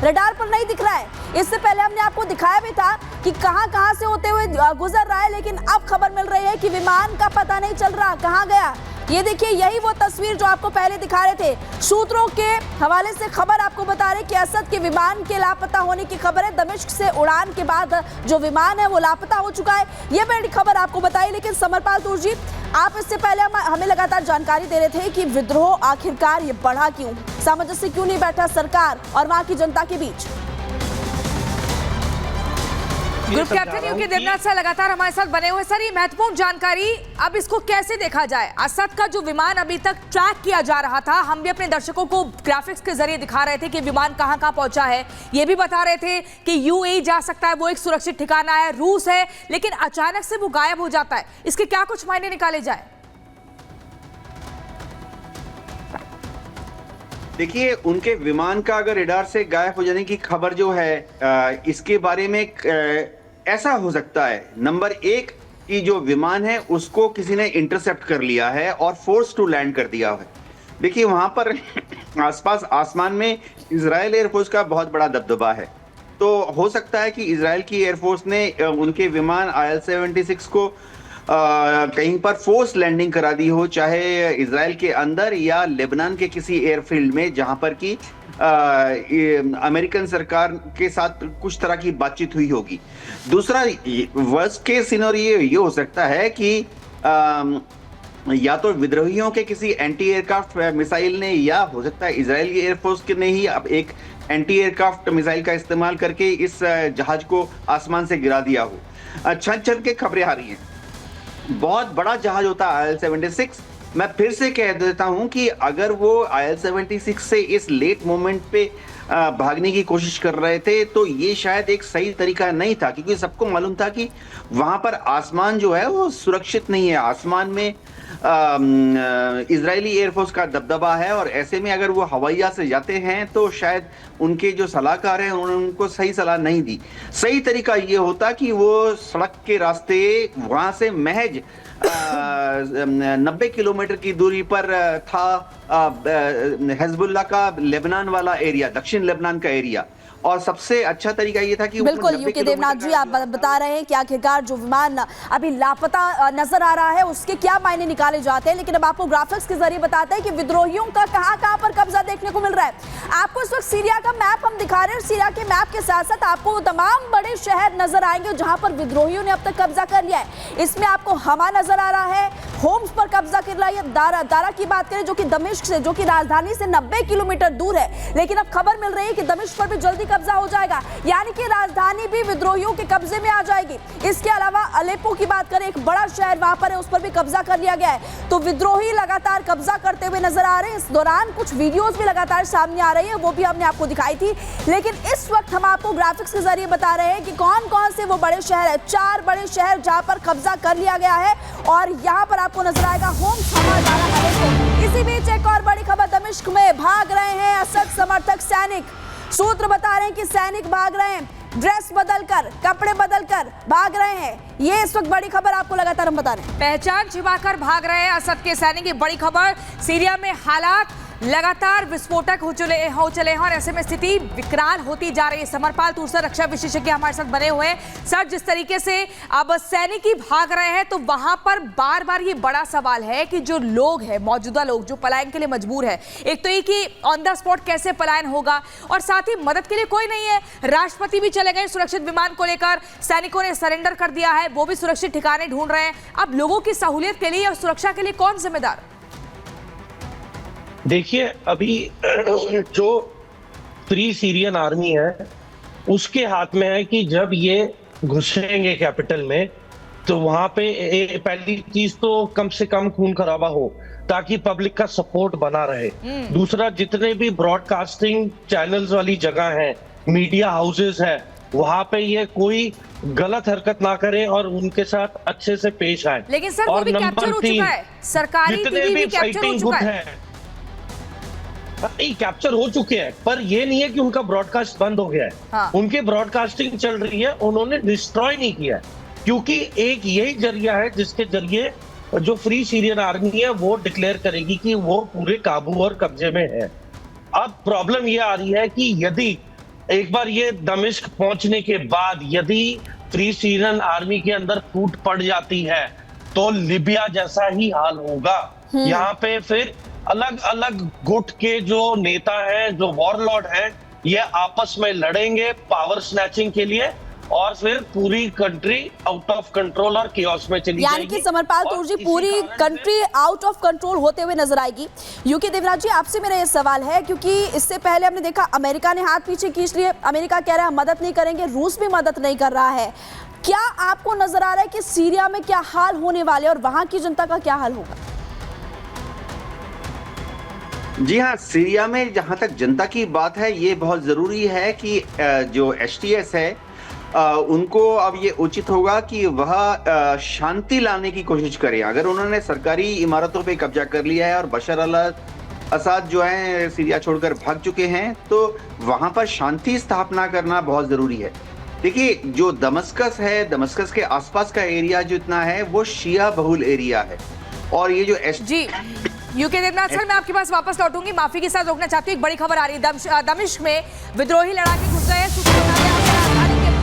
Radar पर नहीं दिख रहा है। इससे पहले हमने आपको दिखाया भी था कि कहां से होते हुए गुजर रहा है, लेकिन अब खबर मिल रही है कि विमान का पता नहीं चल रहा कहां गया। ये देखिए, यही वो तस्वीर जो आपको पहले दिखा रहे थे। सूत्रों के हवाले से खबर आपको बता रहे कि असद के विमान के लापता होने की खबर है। दमिश्क से उड़ान के बाद जो विमान है वो लापता हो चुका है। ये बड़ी खबर आपको बताई। लेकिन समरपाल तूर जी, आप इससे पहले हमें लगातार जानकारी दे रहे थे कि विद्रोह आखिरकार ये बढ़ा क्यों, सामंजस्य क्यों नहीं बैठा सरकार और वहां की जनता के बीच। Group captain UK Devnath sir लगातार हमारे साथ बने हुए। सर, ये महत्वपूर्ण जानकारी, अब इसको कैसे देखा जाए? असद का जो विमान अभी तक ट्रैक किया जा रहा था, हम भी अपने दर्शकों को ग्राफिक्स के जरिए दिखा रहे थे कि विमान कहां पहुंचा है। ये भी बता रहे थे कि यूएई जा सकता है, वो एक सुरक्षित ठिकाना है, रूस है, लेकिन अचानक से वो गायब हो जाता है। इसके क्या कुछ मायने निकाले जाए? देखिए, उनके विमान का अगर रडार से गायब हो जाने की खबर जो है, इसके बारे में ऐसा हो सकता है, नंबर एक कि जो विमान है उसको किसी ने इंटरसेप्ट कर लिया है और फोर्स टू लैंड कर दिया है। देखिए, वहां पर आसपास आसमान में इजराइल एयरफोर्स का बहुत बड़ा दबदबा है, तो हो सकता है कि इजराइल की एयरफोर्स ने उनके विमान IL-76 को कहीं पर फोर्स लैंडिंग करा दी हो, चाहे इजराइल के अंदर या लेबनान के किसी एयरफील्ड में, जहां पर कि अमेरिकन सरकार के साथ कुछ तरह की बातचीत हुई होगी। दूसरा वर्स्ट केस सिनेरियो ये हो सकता है कि या तो विद्रोहियों के किसी एंटी एयरक्राफ्ट मिसाइल ने, या हो सकता है इजराइल की एयरफोर्स के ने ही अब एक एंटी एयरक्राफ्ट मिसाइल का इस्तेमाल करके इस जहाज को आसमान से गिरा दिया हो। छन छन के खबरें आ रही हैं। बहुत बड़ा जहाज होता है IL-76। मैं फिर से कह देता हूं कि अगर वो IL-76 से इस लेट मोमेंट पे भागने की कोशिश कर रहे थे तो ये शायद एक सही तरीका नहीं था, क्योंकि सबको मालूम था कि वहां पर आसमान जो है वो सुरक्षित नहीं है। आसमान में इजरायली एयरफोर्स का दबदबा है, और ऐसे में अगर वो हवाईया से जाते हैं तो शायद उनके जो सलाहकार हैं उन्होंने उनको सही सलाह नहीं दी। सही तरीका ये होता कि वो सड़क के रास्ते वहां से महज 90 किलोमीटर की दूरी पर था हिजबुल्लाह का लेबनान वाला एरिया, दक्षिण लेबनान का एरिया, और सबसे अच्छा तरीका ये था कि बिल्कुल यूके देवनाथ जी, आप बता रहे हैं कि आखिरकार जो विमान अभी लापता नजर आ रहा है उसके क्या मायने निकाले जाते हैं। लेकिन अब आपको ग्राफिक्स के जरिए बताते हैं कि विद्रोहियों का कहां पर कब्जा देखने को मिल रहा है। आपको इस वक्त सीरिया का मैप हम दिखा रहे हैं। सीरिया के मैप के साथ साथ आपको वो तमाम बड़े शहर नजर आएंगे जहां पर विद्रोहियों ने अब तक कब्जा कर लिया है। इसमें आपको हमा नजर आ रहा है, होम्स पर कब्जा कर रहा है। दारा की बात करें जो कि दमिश्क से, जो कि राजधानी से 90 किलोमीटर दूर है, लेकिन अब खबर मिल रही है कि दमिश्क पर भी जल्दी कब्जा हो जाएगा, यानी कि राजधानी भी विद्रोहियों के कब्जे में आ जाएगी। इसके अलावा अलेप्पो की बात करें, एक बड़ा शहर वहां पर है, उस पर भी कब्जा कर लिया गया है। तो विद्रोही लगातार कब्जा करते हुए नजर आ रहे हैं। इस दौरान कुछ वीडियोस भी लगातार सामने आ रही है, वो भी हमने आपको दिखाई थी। लेकिन इस वक्त हम आपको ग्राफिक्स के जरिए बता रहे हैं कि कौन कौन से वो बड़े शहर है। 4 बड़े शहर जहां पर कब्जा कर लिया गया है, और यहां पर आपको नजर आएगा होम्स, हमा, दारा, अलेप्पो। इसी बीच एक और बड़ी खबर, दमिश्क में भाग रहे हैं असद समर्थक सैनिक। सूत्र बता रहे हैं कि सैनिक भाग रहे हैं, ड्रेस बदलकर, कपड़े बदलकर भाग रहे हैं। ये इस वक्त बड़ी खबर आपको लगातार हम बता रहे हैं। पहचान छिपाकर भाग रहे हैं असद के सैनिक, की बड़ी खबर। सीरिया में हालात लगातार विस्फोटक हो चले हैं और ऐसे में स्थिति विकराल होती जा रही है। समरपाल तूर सर, रक्षा विशेषज्ञ हमारे साथ बने हुए हैं। सर, जिस तरीके से अब सैनिक ही भाग रहे हैं, तो वहां पर बार बार ये बड़ा सवाल है कि जो लोग हैं, मौजूदा लोग जो पलायन के लिए मजबूर है, एक तो ये कि ऑन द स्पॉट कैसे पलायन होगा, और साथ ही मदद के लिए कोई नहीं है। राष्ट्रपति भी चले गए सुरक्षित विमान को लेकर, सैनिकों ने सरेंडर कर दिया है, वो भी सुरक्षित ठिकाने ढूंढ रहे हैं। अब लोगों की सहूलियत के लिए और सुरक्षा के लिए कौन जिम्मेदार? देखिए, अभी जो फ्री सीरियन आर्मी है उसके हाथ में है कि जब ये घुसेंगे कैपिटल में तो वहां पे पहली चीज तो कम से कम खून खराबा हो ताकि पब्लिक का सपोर्ट बना रहे। दूसरा, जितने भी ब्रॉडकास्टिंग चैनल्स वाली जगह है, मीडिया हाउसेस है, वहां पे ये कोई गलत हरकत ना करे और उनके साथ अच्छे से पेश आए। लेकिन सर, वो भी कैप्चर हो चुका है, सरकारी टीवी भी कैप्चर हो चुका है। कैप्चर हो चुके हैं, पर ये नहीं है कि उनका ब्रॉडकास्ट बंद हो गया है। हाँ। उनकी ब्रॉडकास्टिंग चल रही है, उन्होंने डिस्ट्रॉय नहीं किया है, क्योंकि एक यही जरिया है जिसके जरिए जो फ्री सीरियन आर्मी है वो डिक्लेयर करेगी कि वो पूरे काबू और कब्जे में है। अब प्रॉब्लम ये आ रही है कि यदि एक बार ये दमिश्क पहुंचने के बाद यदि फ्री सीरियन आर्मी के अंदर फूट पड़ जाती है तो लीबिया जैसा ही हाल होगा। यहाँ पे फिर अलग अलग गुट के जो नेता हैं, जो वॉरलॉर्ड हैं, ये आपस में लड़ेंगे पावर स्नैचिंग के लिए और फिर पूरी कंट्री आउट ऑफ कंट्रोल और कियोस में चली जाएगी। यानी कि समरपाल तूर जी, पूरी कंट्री आउट ऑफ कंट्रोल होते हुए नजर आएगी। यूके देवराज जी, आपसे मेरा ये सवाल है, क्योंकि इससे पहले हमने देखा अमेरिका ने हाथ पीछे खींच लिए, अमेरिका कह रहा है मदद नहीं करेंगे, रूस भी मदद नहीं कर रहा है। क्या आपको नजर आ रहा है कि सीरिया में क्या हाल होने वाले और वहां की जनता का क्या हाल होगा? जी हाँ, सीरिया में जहां तक जनता की बात है, ये बहुत जरूरी है कि जो एचटीएस है उनको अब ये उचित होगा कि वह शांति लाने की कोशिश करें। अगर उन्होंने सरकारी इमारतों पे कब्जा कर लिया है और बशर अल असद जो है सीरिया छोड़कर भाग चुके हैं, तो वहां पर शांति स्थापना करना बहुत जरूरी है। देखिए, जो दमस्कस है, दमस्कस के आसपास का एरिया जितना है वो शिया बहुल एरिया है, और ये जो जी यूके देवनाथ सर, मैं आपके पास वापस लौटूंगी, माफी के साथ रोकना चाहती हूँ। एक बड़ी खबर आ रही है, दमिश्क में विद्रोही लड़ाके घुस गए हैं,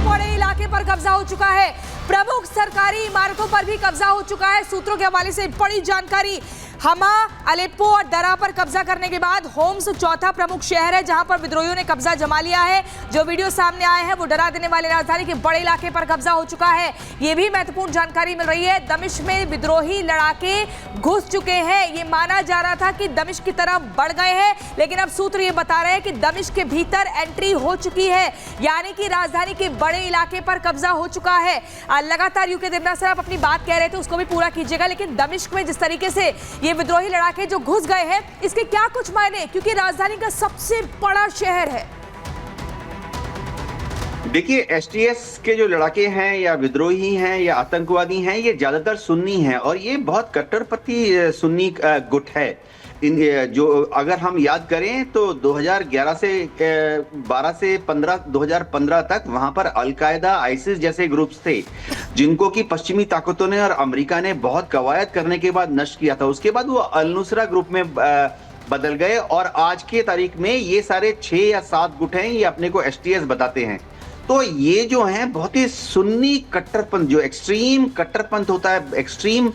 बड़े इलाके पर कब्जा हो चुका है, प्रमुख सरकारी इमारतों पर भी कब्जा हो चुका है। सूत्रों के हवाले से बड़ी जानकारी, हमा, अलेप्पो और दरा पर कब्जा करने के बाद होम्स चौथा प्रमुख शहर है जहां पर विद्रोहियों ने कब्जा जमा लिया है। जो वीडियो सामने आए हैं वो डरा देने वाले, राजधानी के बड़े इलाके पर कब्जा हो चुका है, ये भी महत्वपूर्ण जानकारी मिल रही है। दमिश्क में विद्रोही लड़ाके घुस चुके हैं, ये माना जा रहा था कि दमिश्क की तरफ बढ़ गए हैं, लेकिन अब सूत्र ये बता रहे हैं कि दमिश्क के भीतर एंट्री हो चुकी है, यानी कि राजधानी के बड़े इलाके पर कब्जा हो चुका है। लगातार यूके देवनाथ सर, आप अपनी बात कह रहे थे, उसको भी पूरा कीजिएगा, लेकिन दमिश्क में जिस तरीके से ये विद्रोही लड़ाके जो घुस गए हैं, इसके क्या कुछ मायने, क्योंकि राजधानी का सबसे बड़ा शहर है। देखिए, एचटीएस के जो लड़ाके हैं या विद्रोही हैं या आतंकवादी हैं, ये ज्यादातर सुन्नी हैं और ये बहुत कट्टरपंथी सुन्नी गुट है। इन जो अगर हम याद करें तो 2011 से 12 से 2015 तक वहां पर अलकायदा, आईसिस जैसे ग्रुप्स थे जिनको कि पश्चिमी ताकतों ने और अमेरिका ने बहुत कवायद करने के बाद नष्ट किया था। उसके बाद वो अल नुसरा ग्रुप में बदल गए और आज के तारीख में ये सारे 6 या 7 गुट हैं, ये अपने को एचटीएस बताते हैं। तो ये जो है बहुत ही सुन्नी कट्टरपंथ, जो एक्सट्रीम कट्टरपंथ होता है, एक्सट्रीम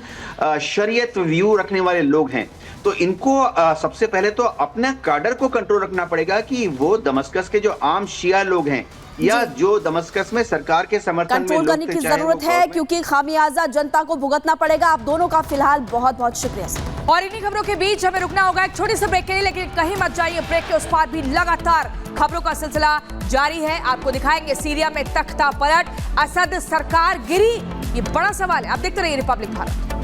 शरीयत व्यू रखने वाले लोग हैं। तो इनको सबसे पहले तो अपना काडर को कंट्रोल रखना पड़ेगा कि वो दमस्कस के जो आम शिया लोग हैं या जो दमस्कस में सरकार के समर्थन में कंट्रोल करने की जरूरत है, क्योंकि खामियाजा जनता को भुगतना पड़ेगा। आप दोनों का फिलहाल बहुत बहुत शुक्रिया सर। और इन्हीं खबरों के बीच हमें रुकना होगा एक छोटे से ब्रेक के लिए, लेकिन कहीं मत जाइए, ब्रेक के उस पार भी लगातार खबरों का सिलसिला जारी है। आपको दिखाएंगे सीरिया में तख्ता पलट, असद सरकार गिरी, ये बड़ा सवाल है। आप देखते रहिए रिपब्लिक भारत।